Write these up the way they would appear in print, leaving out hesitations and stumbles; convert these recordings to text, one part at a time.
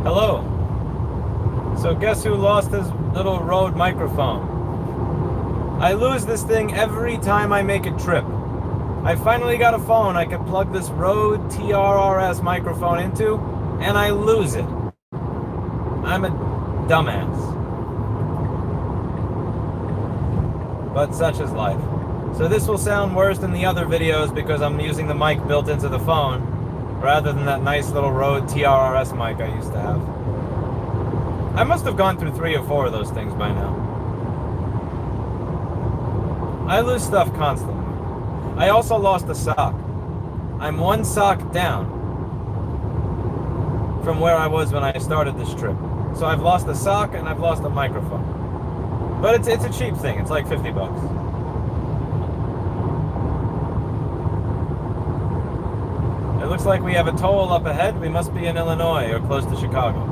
Hello. So guess who lost his little Rode microphone? I lose this thing every time I make a trip. I finally got a phone I could plug this Rode TRRS microphone into, and I lose it. I'm a dumbass. But such is life. So this will sound worse than the other videos because I'm using the mic built into the phone rather than that nice little Rode TRRS mic I used to have. I must have gone through 3 or 4 of those things by now. I lose stuff constantly. I also lost a sock. I'm 1 sock down from where I was when I started this trip. So I've lost a sock and I've lost a microphone. But it's a cheap thing. It's like 50 bucks. It looks like we have a toll up ahead. We must be in Illinois or close to Chicago.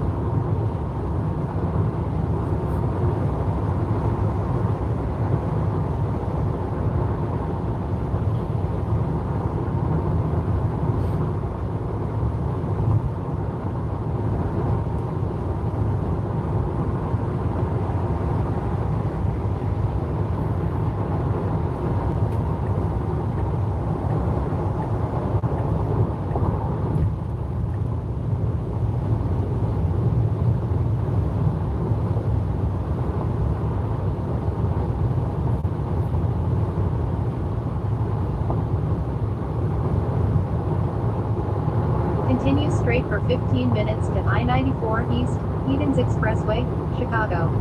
Continue straight for 15 minutes to I-94 East, Edens Expressway, Chicago.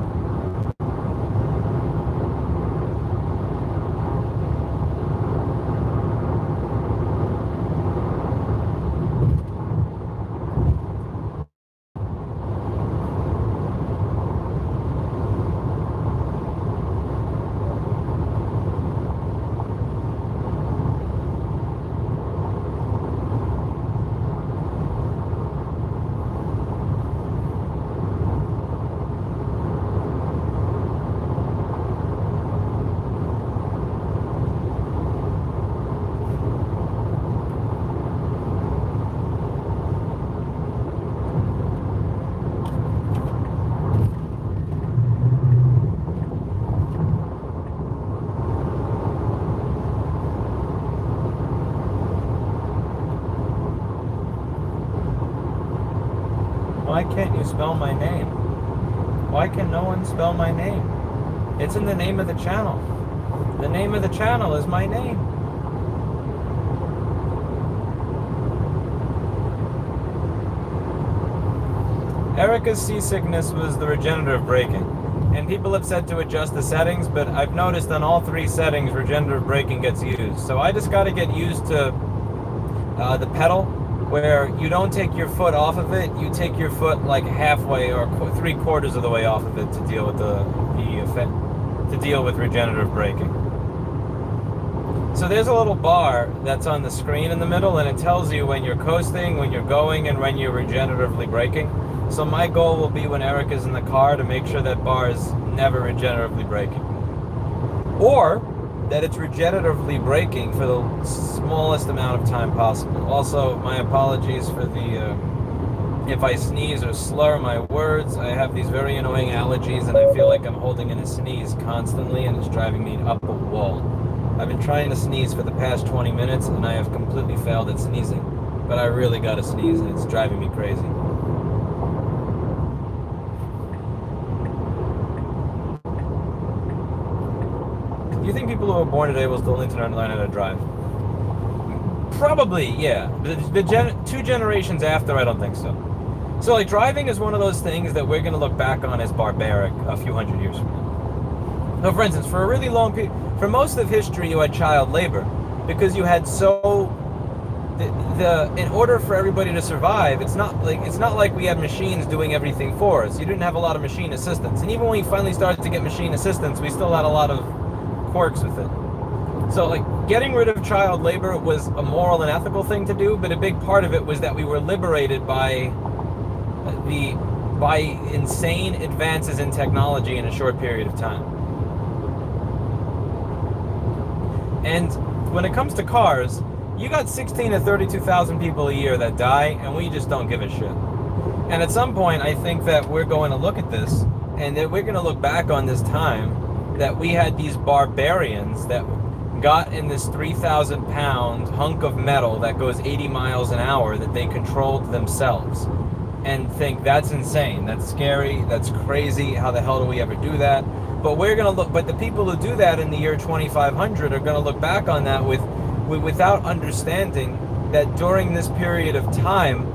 Why can't you spell my name? Why can no one spell my name? It's in the name of the channel. The name of the channel is my name. Erica's seasickness was the regenerative braking. And people have said to adjust the settings, but I've noticed on all 3 settings, regenerative braking gets used. So I just got to get used to the pedal, where you don't take your foot off of it, you take your foot like halfway or 3/4 of the way off of it to deal with the effect, to deal with regenerative braking. So there's a little bar that's on the screen in the middle, and it tells you when you're coasting, when you're going, and when you're regeneratively braking. So my goal will be when Eric is in the car to make sure that bar is never regeneratively braking, or that it's regeneratively braking for the smallest amount of time possible. Also, my apologies for the if I sneeze or slur my words. I have these very annoying allergies and I feel like I'm holding in a sneeze constantly and it's driving me up a wall. I've been trying to sneeze for the past 20 minutes and I have completely failed at sneezing, but I really gotta sneeze and it's driving me crazy. Do you think people who are born today will still need to learn how to drive? Probably, yeah. The 2 generations after, I don't think so. So, like, driving is one of those things that we're going to look back on as barbaric a few hundred years from now. So, for instance, for a really long period, for most of history, you had child labor because you had in order for everybody to survive, it's not like we had machines doing everything for us. You didn't have a lot of machine assistance, and even when we finally started to get machine assistance, we still had a lot of quirks with it. So, like, getting rid of child labor was a moral and ethical thing to do, but a big part of it was that we were liberated by insane advances in technology in a short period of time. And when it comes to cars, you got 16 to 32,000 people a year that die, and we just don't give a shit. And at some point, I think that we're going to look at this, and that we're going to look back on this time that we had these barbarians that got in this 3,000-pound hunk of metal that goes 80 miles an hour that they controlled themselves, and think that's insane, that's scary, that's crazy, how the hell do we ever do that? But we're going to look, but the people who do that in the year 2500 are going to look back on that without understanding that during this period of time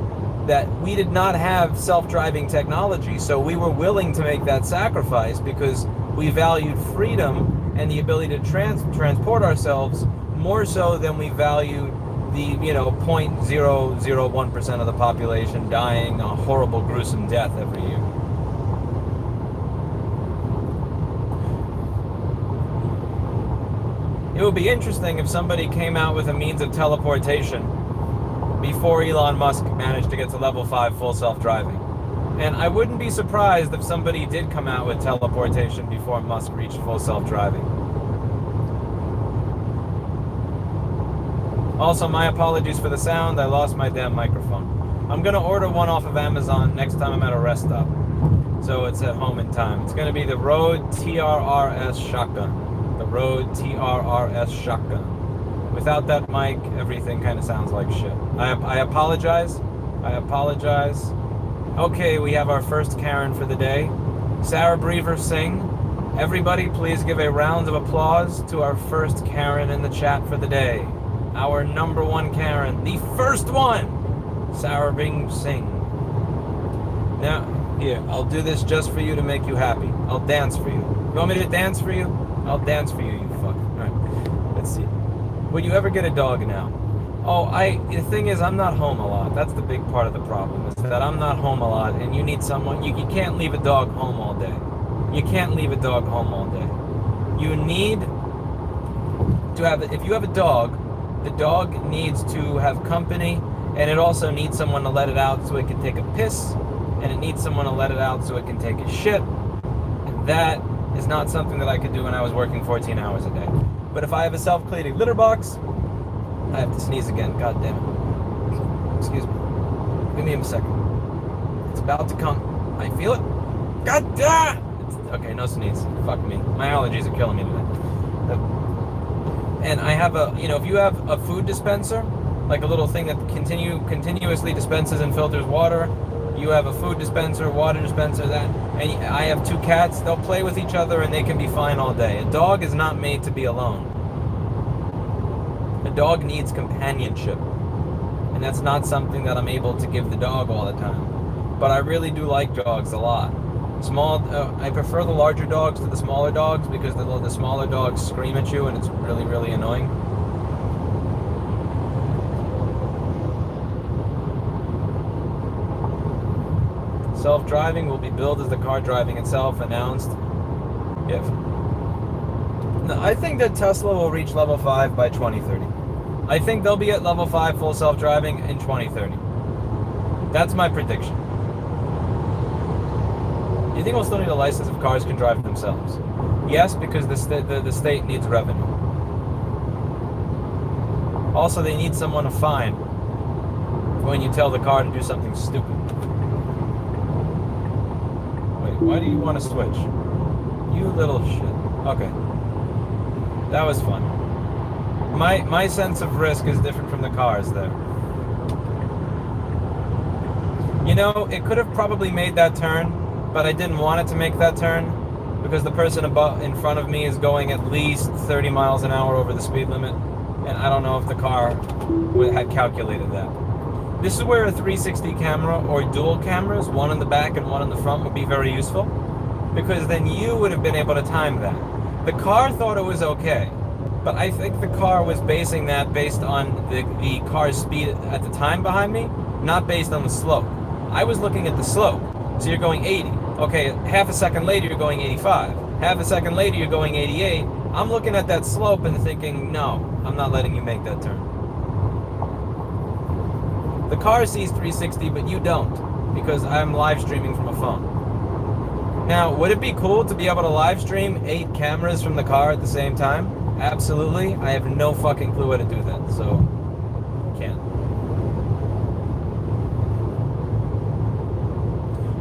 that we did not have self-driving technology, so we were willing to make that sacrifice because we valued freedom and the ability to transport ourselves more so than we valued the 0.001% of the population dying a horrible, gruesome death every year. It would be interesting if somebody came out with a means of teleportation before Elon Musk managed to get to level 5 full self-driving. And I wouldn't be surprised if somebody did come out with teleportation before Musk reached full self-driving. Also, my apologies for the sound. I lost my damn microphone. I'm going to order one off of Amazon next time I'm at a rest stop, so it's at home in time. It's going to be the Rode TRRS shotgun. The Rode TRRS shotgun. Without that mic, everything kind of sounds like shit. I apologize. I apologize. Okay, we have our first Karen for the day. Sarah Brever Singh. Everybody, please give a round of applause to our first Karen in the chat for the day. Our number one Karen, the first one, Sarah Brever Singh. Now, here, I'll do this just for you to make you happy. I'll dance for you. You want me to dance for you? I'll dance for you, you fuck. All right, let's see. Will you ever get a dog now? Oh, the thing is, I'm not home a lot. That's the big part of the problem, is that I'm not home a lot, and you need someone, you can't leave a dog home all day. You can't leave a dog home all day. You need to have, if you have a dog, the dog needs to have company, and it also needs someone to let it out so it can take a piss, and it needs someone to let it out so it can take a shit. And that is not something that I could do when I was working 14 hours a day. But if I have a self-cleaning litter box, I have to sneeze again. God damn it. Excuse me. Give me a second. It's about to come. I feel it. God damn! Okay, no sneeze. Fuck me. My allergies are killing me today. And I have if you have a food dispenser, like a little thing that continuously dispenses and filters water, you have a food dispenser, water dispenser, and I have 2 cats. They'll play with each other and they can be fine all day. A dog is not made to be alone. A dog needs companionship, and that's not something that I'm able to give the dog all the time. But I really do like dogs a lot. I prefer the larger dogs to the smaller dogs because the smaller dogs scream at you and it's really, really annoying. Self-driving will be billed as the car driving itself, announced. If. No, I think that Tesla will reach level 5 by 2030. I think they'll be at level 5 full self-driving in 2030. That's my prediction. Do you think we'll still need a license if cars can drive themselves? Yes, because the state needs revenue. Also, they need someone to fine when you tell the car to do something stupid. Wait, why do you want to switch? You little shit. Okay. That was fun. My sense of risk is different from the cars there. You know, it could have probably made that turn, but I didn't want it to make that turn because the person in front of me is going at least 30 miles an hour over the speed limit, and I don't know if the car had calculated that. This is where a 360 camera or dual cameras, one in the back and one in the front, would be very useful, because then you would have been able to time that. The car thought it was okay, but I think the car was basing that based on the car's speed at the time behind me, not based on the slope. I was looking at the slope. So you're going 80. Okay, half a second later you're going 85. Half a second later you're going 88. I'm looking at that slope and thinking, no, I'm not letting you make that turn. The car sees 360, but you don't, because I'm live streaming from a phone. Now, would it be cool to be able to live stream 8 cameras from the car at the same time? Absolutely. I have no fucking clue how to do that, so can't.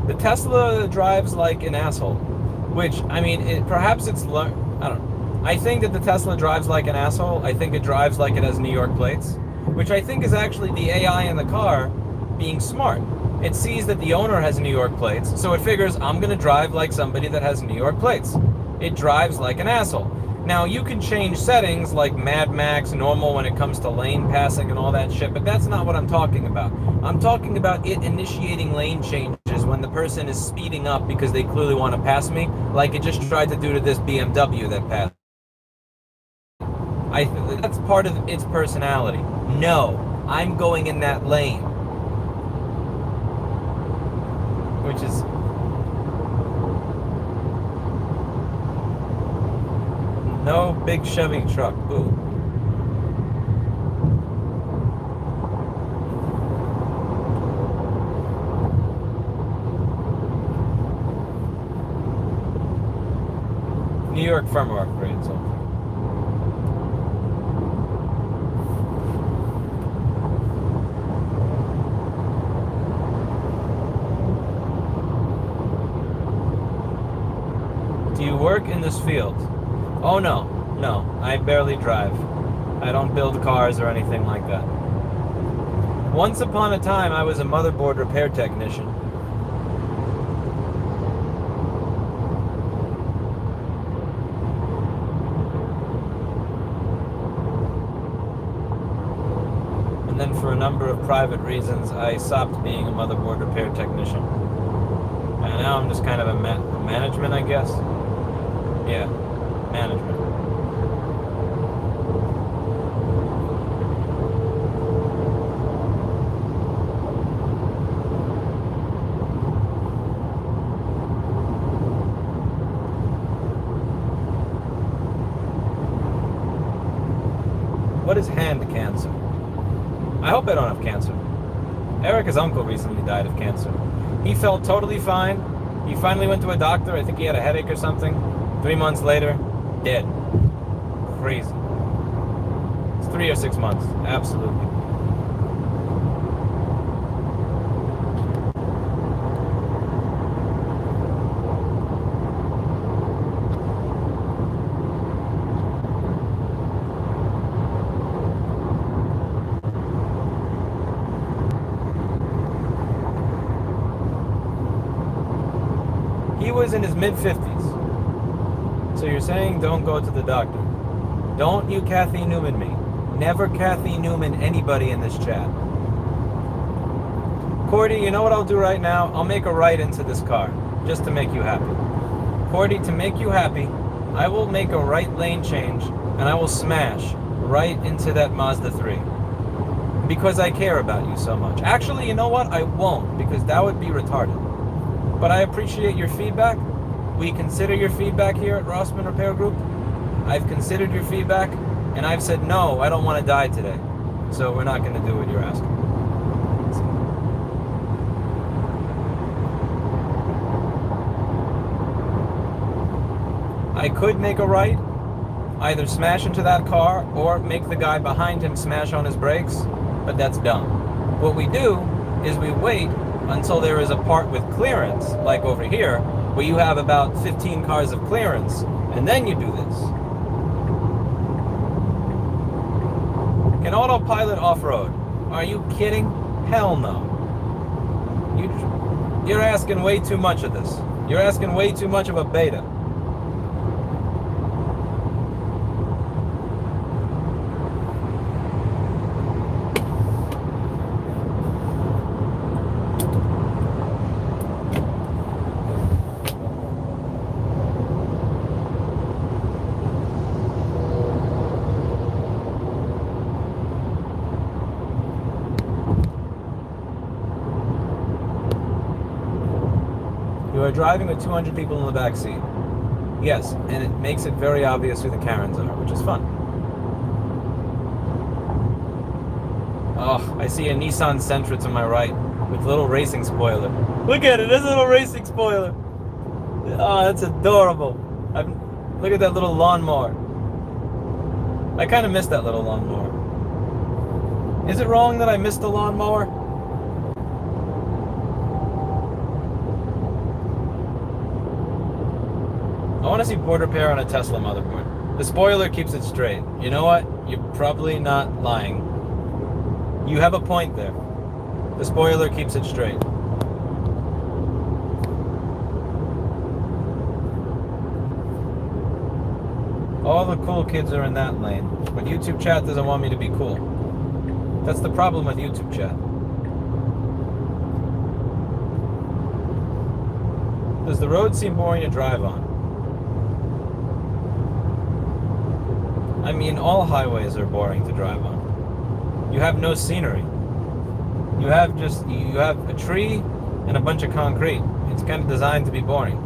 The Tesla drives like an asshole, which, I mean, perhaps it's, I don't know. I think that the Tesla drives like an asshole. I think it drives like it has New York plates, which I think is actually the AI in the car being smart. It sees that the owner has New York plates, so it figures, I'm going to drive like somebody that has New York plates. It drives like an asshole. Now, you can change settings like Mad Max, normal when it comes to lane passing and all that shit, but that's not what I'm talking about. I'm talking about it initiating lane changes when the person is speeding up because they clearly want to pass me, like it just tried to do to this BMW that passed. That's part of its personality. No, I'm going in that lane. Which is... No big Chevy truck. Ooh. New York firmware upgrades. Do you work in this field? Oh no, I barely drive. I don't build cars or anything like that. Once upon a time, I was a motherboard repair technician. And then for a number of private reasons, I stopped being a motherboard repair technician. And now I'm just kind of a management, I guess. Yeah, management. What is hand cancer? I hope I don't have cancer. Erica's uncle recently died of cancer. He felt totally fine. He finally went to a doctor. I think he had a headache or something. 3 months later, dead. Crazy. It's 3 or 6 months. Absolutely. He was in his mid-50s. So you're saying don't go to the doctor. Don't you Kathy Newman me. Never Kathy Newman anybody in this chat. Cordy, you know what I'll do right now? I'll make a right into this car, just to make you happy. Cordy, to make you happy, I will make a right lane change, and I will smash right into that Mazda 3. Because I care about you so much. Actually, you know what? I won't, because that would be retarded. But I appreciate your feedback. We consider your feedback here at Rossman Repair Group. I've considered your feedback, and I've said, no, I don't want to die today. So we're not going to do what you're asking. I could make a right, either smash into that car or make the guy behind him smash on his brakes, but that's dumb. What we do is we wait until there is a part with clearance, like over here, where you have about 15 cars of clearance, and then you do this. Can Autopilot off-road? Are you kidding? Hell no. You're asking way too much of this. You're asking way too much of a beta. You are driving with 200 people in the back seat. Yes, and it makes it very obvious who the Karens are, which is fun. Oh, I see a Nissan Sentra to my right with a little racing spoiler. Look at it, there's a little racing spoiler. Oh, that's adorable. Look at that little lawnmower. I kind of missed that little lawnmower. Is it wrong that I missed the lawnmower? want to see board repair on a Tesla motherboard. The spoiler keeps it straight. You know what? You're probably not lying. You have a point there. The spoiler keeps it straight. All the cool kids are in that lane, but YouTube chat doesn't want me to be cool. That's the problem with YouTube chat. Does the road seem boring to drive on? I mean, all highways are boring to drive on. You have no scenery. You have a tree and a bunch of concrete. It's kind of designed to be boring.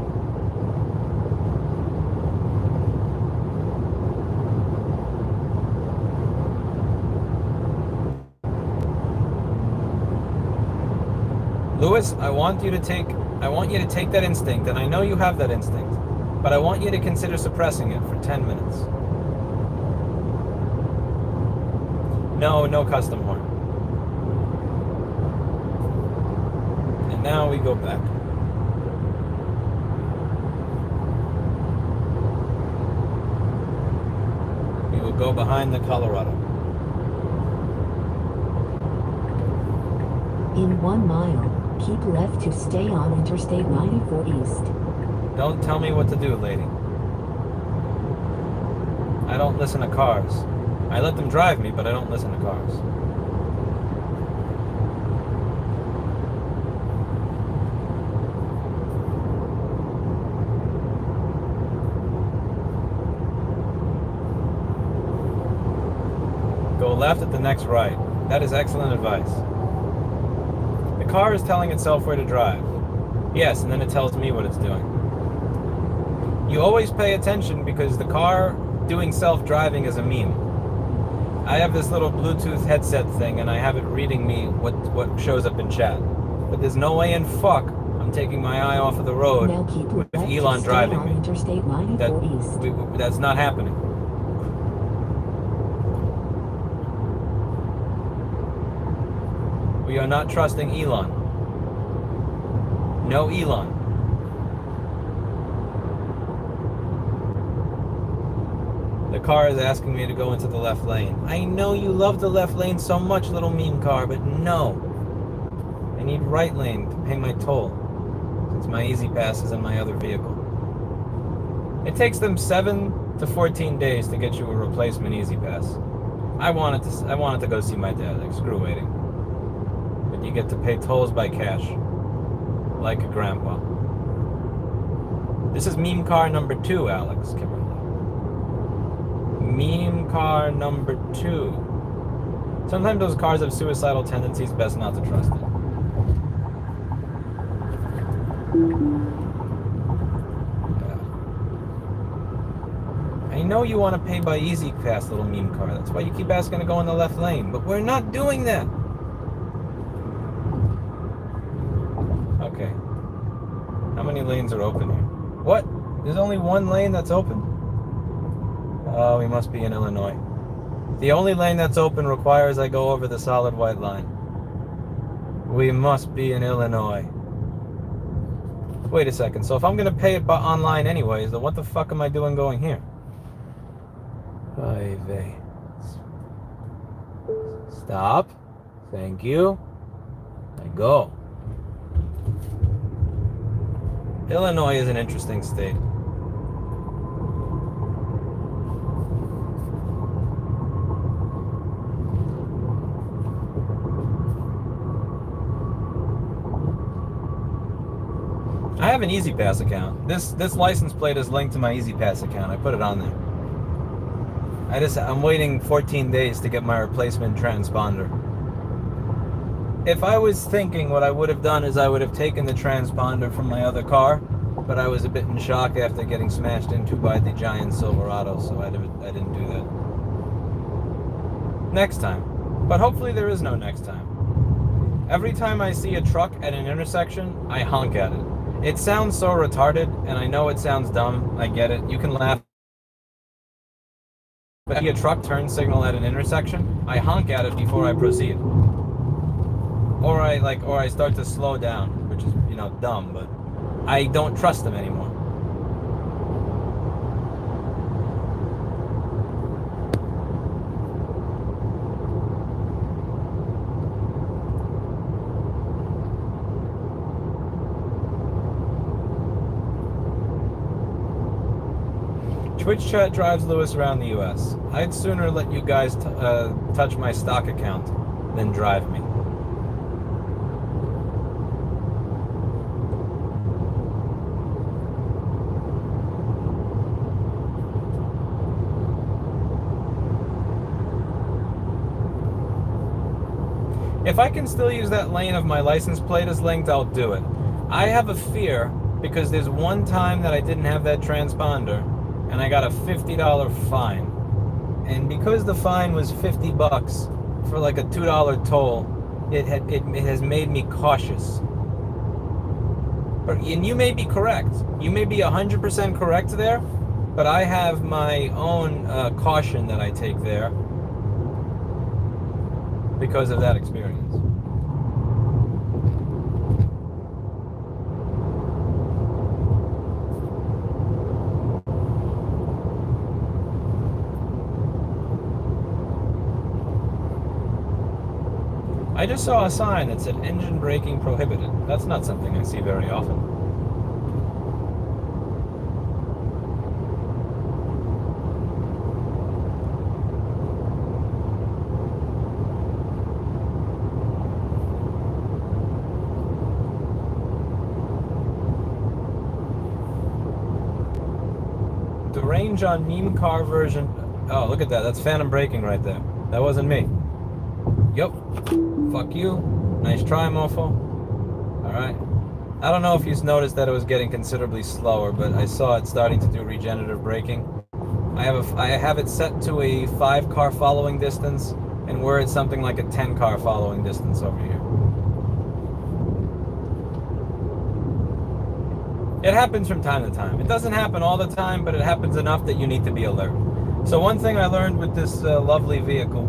Lewis, I want you to take that instinct, and I know you have that instinct, but I want you to consider suppressing it for 10 minutes. No custom horn. And now we go back. We will go behind the Colorado. In 1 mile, keep left to stay on Interstate 94 East. Don't tell me what to do, lady. I don't listen to cars. I let them drive me, but I don't listen to cars. Go left at the next right. That is excellent advice. The car is telling itself where to drive. Yes, and then it tells me what it's doing. You always pay attention because the car doing self-driving is a meme. I have this little Bluetooth headset thing and I have it reading me what shows up in chat. But there's no way in fuck I'm taking my eye off of the road with Elon driving me. Interstate 94 East. That's not happening. We are not trusting Elon. No Elon. The car is asking me to go into the left lane. I know you love the left lane so much, little meme car, but no. I need right lane to pay my toll, since my Easy Pass is in my other vehicle. It takes them 7 to 14 days to get you a replacement Easy Pass. I wanted to go see my dad. Like, screw waiting. But you get to pay tolls by cash, like a grandpa. This is meme car number 2, Alex Kimberly. Meme car number 2. Sometimes those cars have suicidal tendencies, best not to trust it. I know you want to pay by Easy Pass, little meme car. That's why you keep asking to go in the left lane. But we're not doing that. Okay. How many lanes are open here? What? There's only one lane that's open? Oh, we must be in Illinois. The only lane that's open requires I go over the solid white line. We must be in Illinois. Wait a second. So if I'm going to pay it online anyways, then what the fuck am I doing going here? Stop. Thank you. I go. Illinois is an interesting state. I have an Easy Pass account. This license plate is linked to my Easy Pass account. I put it on there. I'm waiting 14 days to get my replacement transponder. If I was thinking, what I would have done is I would have taken the transponder from my other car, but I was a bit in shock after getting smashed into by the giant Silverado, so I didn't do that. Next time. But hopefully there is no next time. Every time I see a truck at an intersection, I honk at it. It sounds so retarded, and I know it sounds dumb. I get it. You can laugh. But if I see a truck turn signal at an intersection, I honk at it before I proceed. Or I start to slow down, which is, dumb, but I don't trust them anymore. Twitch chat drives Lewis around the US. I'd sooner let you guys touch my stock account than drive me. If I can still use that lane of my license plate as linked, I'll do it. I have a fear because there's one time that I didn't have that transponder and I got a $50 fine. And because the fine was $50 for like a $2 toll, it has made me cautious. And you may be correct. You may be 100% correct there, but I have my own caution that I take there because of that experience. I just saw a sign that said engine braking prohibited. That's not something I see very often. The range on meme car version. Oh, look at that. That's phantom braking right there. That wasn't me. Yup. Fuck you. Nice try, mofo. Alright. I don't know if you've noticed that it was getting considerably slower, but I saw it starting to do regenerative braking. I have it set to a 5-car following distance, and we're at something like a 10-car following distance over here. It happens from time to time. It doesn't happen all the time, but it happens enough that you need to be alert. So one thing I learned with this lovely vehicle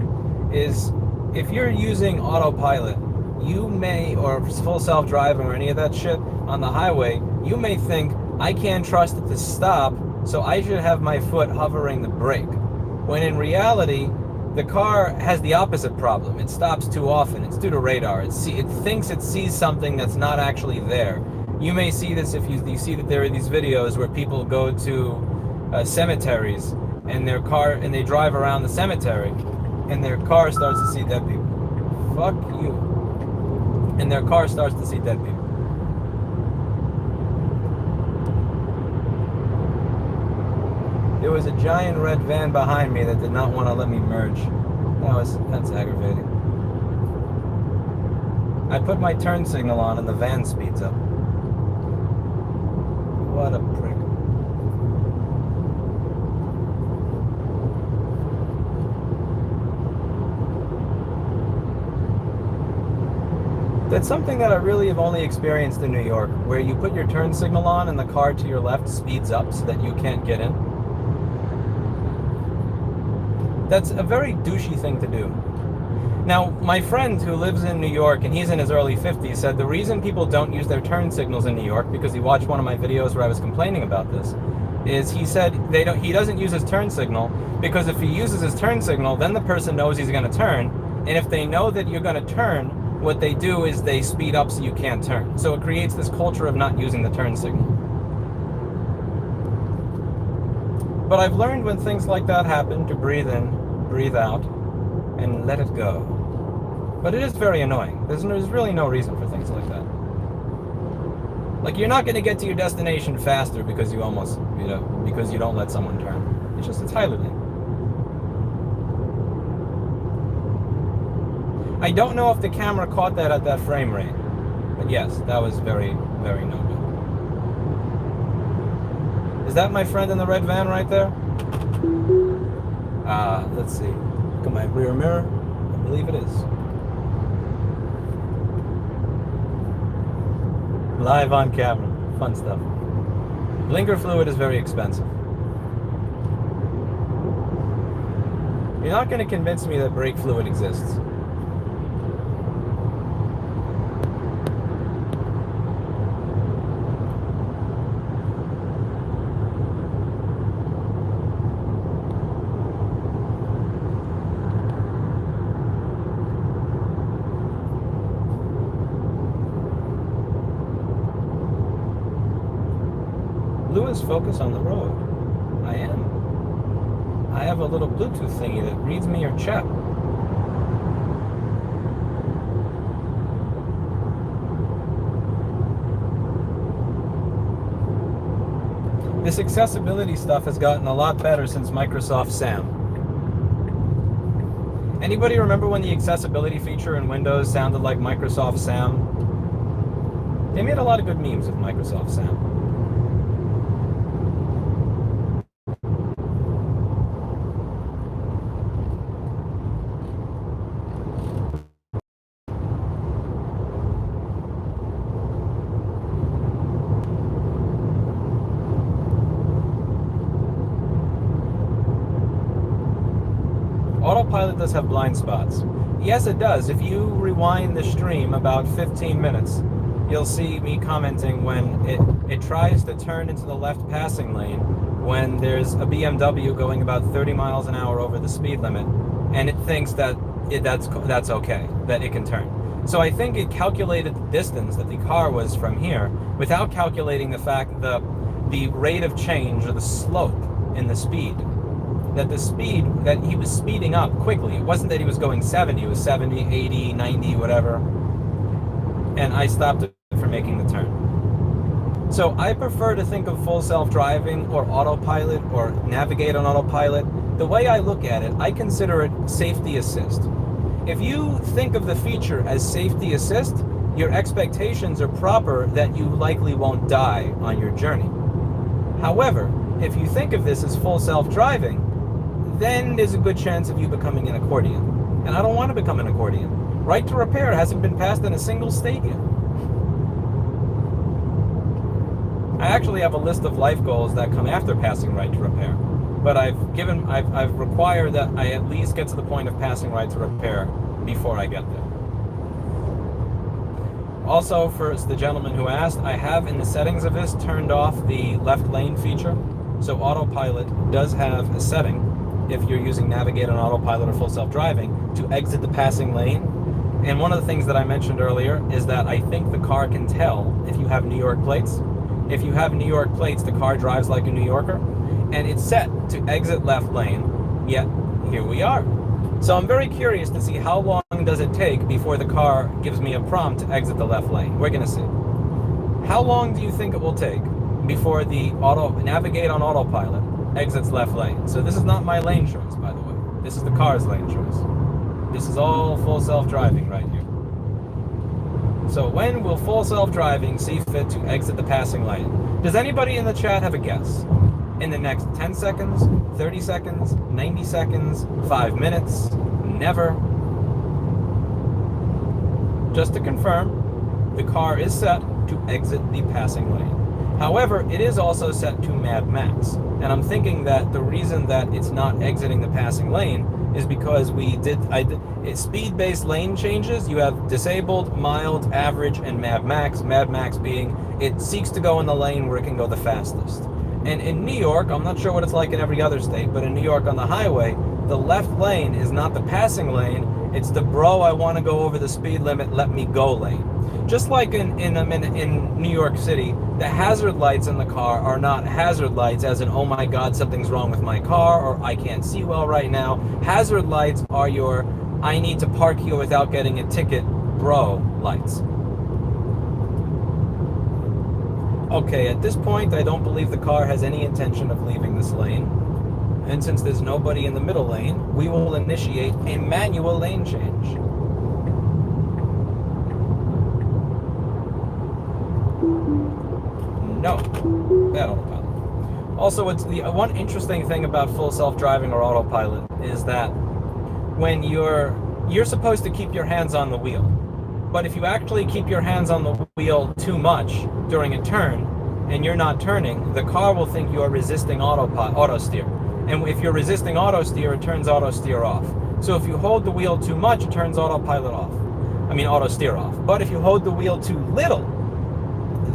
is if you're using autopilot, you may, or full self-driving or any of that shit on the highway, you may think, I can't trust it to stop, so I should have my foot hovering the brake. When in reality, the car has the opposite problem. It stops too often. It's due to radar. It thinks it sees something that's not actually there. You may see this if you see that there are these videos where people go to cemeteries and they drive around the cemetery and their car starts to see dead people. Fuck you. And their car starts to see dead people. There was a giant red van behind me that did not want to let me merge. That's aggravating. I put my turn signal on and the van speeds up. What a prick. That's something that I really have only experienced in New York, where you put your turn signal on and the car to your left speeds up so that you can't get in. That's a very douchey thing to do. Now, my friend who lives in New York, and he's in his early 50s, said the reason people don't use their turn signals in New York, because he watched one of my videos where I was complaining about this, is he said he doesn't use his turn signal, because if he uses his turn signal, then the person knows he's going to turn, and if they know that you're going to turn, what they do is they speed up so you can't turn. So it creates this culture of not using the turn signal. But I've learned when things like that happen to breathe in, breathe out, and let it go. But it is very annoying. There's really no reason for things like that. Like, you're not going to get to your destination faster because you almost, because you don't let someone turn. It's highly lame. I don't know if the camera caught that at that frame rate, but yes, that was very, very no good. Is that my friend in the red van right there? Let's see. Look at my rear mirror. I believe it is. Live on camera. Fun stuff. Blinker fluid is very expensive. You're not going to convince me that brake fluid exists. Lewis, focus on the road. I am. I have a little Bluetooth thingy that reads me your chat. This accessibility stuff has gotten a lot better since Microsoft SAM. Anybody remember when the accessibility feature in Windows sounded like Microsoft SAM? They made a lot of good memes with Microsoft SAM. Autopilot does have blind spots. Yes, it does. If you rewind the stream about 15 minutes, you'll see me commenting when it tries to turn into the left passing lane when there's a BMW going about 30 miles an hour over the speed limit, and it thinks that that's okay, that it can turn. So I think it calculated the distance that the car was from here without calculating the fact the rate of change or the slope in the speed. That the speed, that he was speeding up quickly. It wasn't that he was going 70, it was 70, 80, 90, whatever. And I stopped it for making the turn. So I prefer to think of full self-driving or autopilot or navigate on autopilot. The way I look at it, I consider it safety assist. If you think of the feature as safety assist, your expectations are proper that you likely won't die on your journey. However, if you think of this as full self-driving, then there's a good chance of you becoming an accordion. And I don't want to become an accordion. Right to repair hasn't been passed in a single state yet. I actually have a list of life goals that come after passing right to repair. But I've required that I at least get to the point of passing right to repair before I get there. Also, for the gentleman who asked, I have in the settings of this turned off the left lane feature. So autopilot does have a setting, if you're using navigate on autopilot or full self-driving, to exit the passing lane. And one of the things that I mentioned earlier is that I think the car can tell if you have New York plates. If you have New York plates, the car drives like a New Yorker, and it's set to exit left lane, yet here we are. So I'm very curious to see how long does it take before the car gives me a prompt to exit the left lane. We're gonna see. How long do you think it will take before the navigate on autopilot exits left lane? So this is not my lane choice, by the way. This is the car's lane choice. This is all full self-driving right here. So when will full self-driving see fit to exit the passing lane? Does anybody in the chat have a guess? In the next 10 seconds, 30 seconds, 90 seconds, 5 minutes, never? Just to confirm, the car is set to exit the passing lane. However, it is also set to Mad Max. And I'm thinking that the reason that it's not exiting the passing lane is because speed-based lane changes. You have disabled, mild, average, and Mad Max. Mad Max being it seeks to go in the lane where it can go the fastest. And in New York, I'm not sure what it's like in every other state, but in New York on the highway, the left lane is not the passing lane, it's the bro, I want to go over the speed limit, let me go lane. Just like in New York City, the hazard lights in the car are not hazard lights as in, oh my God, something's wrong with my car, or I can't see well right now. Hazard lights are your, I need to park here without getting a ticket, bro lights. Okay, at this point, I don't believe the car has any intention of leaving this lane. And since there's nobody in the middle lane, we will initiate a manual lane change. No, bad autopilot. Also, it's the one interesting thing about full self-driving or autopilot is that when you're supposed to keep your hands on the wheel. But if you actually keep your hands on the wheel too much during a turn and you're not turning, the car will think you're resisting auto steer. And if you're resisting auto steer, it turns auto steer off. So if you hold the wheel too much, it turns autopilot off. I mean auto steer off. But if you hold the wheel too little,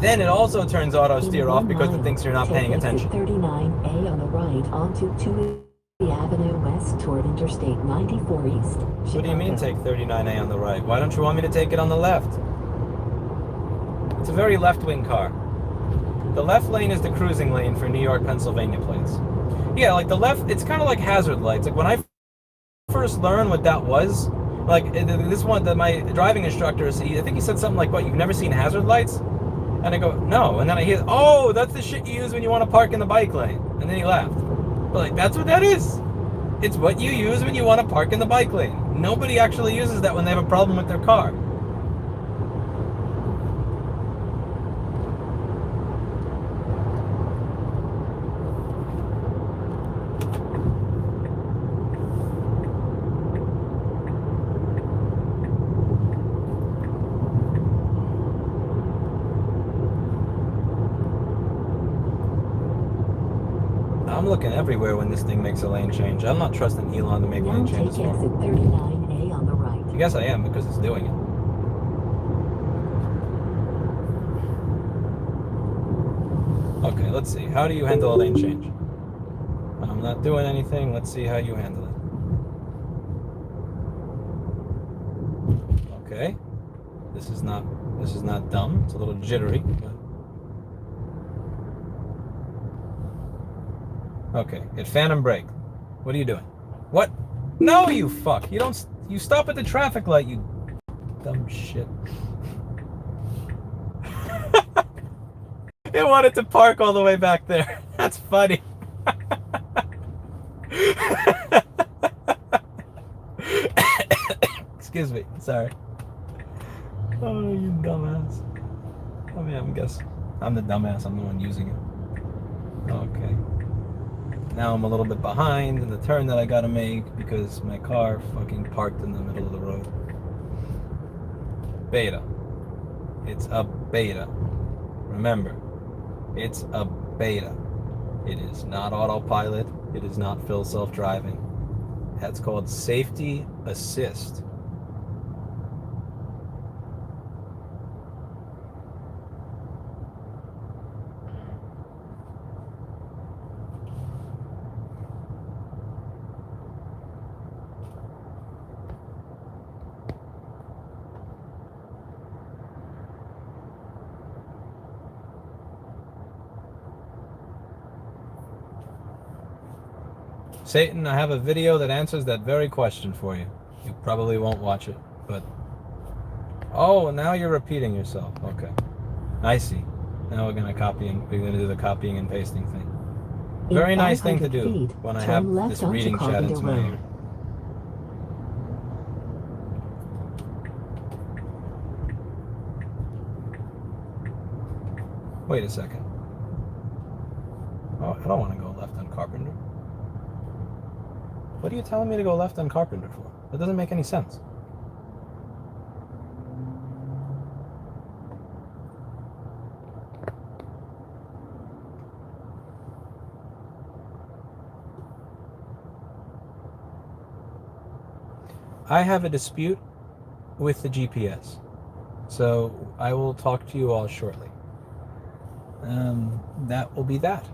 then it also turns auto steer off because it thinks you're not paying attention. 39A on the right onto 2 Avenue West toward Interstate 94 East. Chicago. What do you mean take 39A on the right? Why don't you want me to take it on the left? It's a very left-wing car. The left lane is the cruising lane for New York, Pennsylvania plates. Yeah, like the left, it's kind of like hazard lights. Like when I first learned what that was, like this one that my driving instructor, I think he said something like, what, you've never seen hazard lights? And I go, no. And then I hear, oh, that's the shit you use when you want to park in the bike lane. And then he laughed. But like, that's what that is. It's what you use when you want to park in the bike lane. Nobody actually uses that when they have a problem with their car. I'm looking everywhere when this thing makes a lane change. I'm not trusting Elon to make Now lane take changes for exit me. 39A on the right. I guess I am because it's doing it. Okay, let's see. How do you handle a lane change? I'm not doing anything. Let's see how you handle it. Okay. This is not dumb. It's a little jittery, but okay. Hit phantom brake. What are you doing? What? No, you fuck. You don't. You stop at the traffic light, you dumb shit. It wanted to park all the way back there. That's funny. Excuse me. Sorry. Oh, you dumbass. I mean, I guess I'm the dumbass. I'm the one using it. Okay. Now I'm a little bit behind in the turn that I gotta make because my car fucking parked in the middle of the road. Beta. It's a beta. Remember, it's a beta. It is not autopilot. It is not full self-driving. That's called safety assist. Satan, I have a video that answers that very question for you. You probably won't watch it, but... Oh, now you're repeating yourself. Okay. I see. Now we're going to do the copying and pasting thing. Very nice thing to do when I have this reading chat into my ear. Wait a second. Oh, I don't want to go left on Carpenter. What are you telling me to go left on Carpenter for? That doesn't make any sense. I have a dispute with the GPS, so I will talk to you all shortly. That will be that.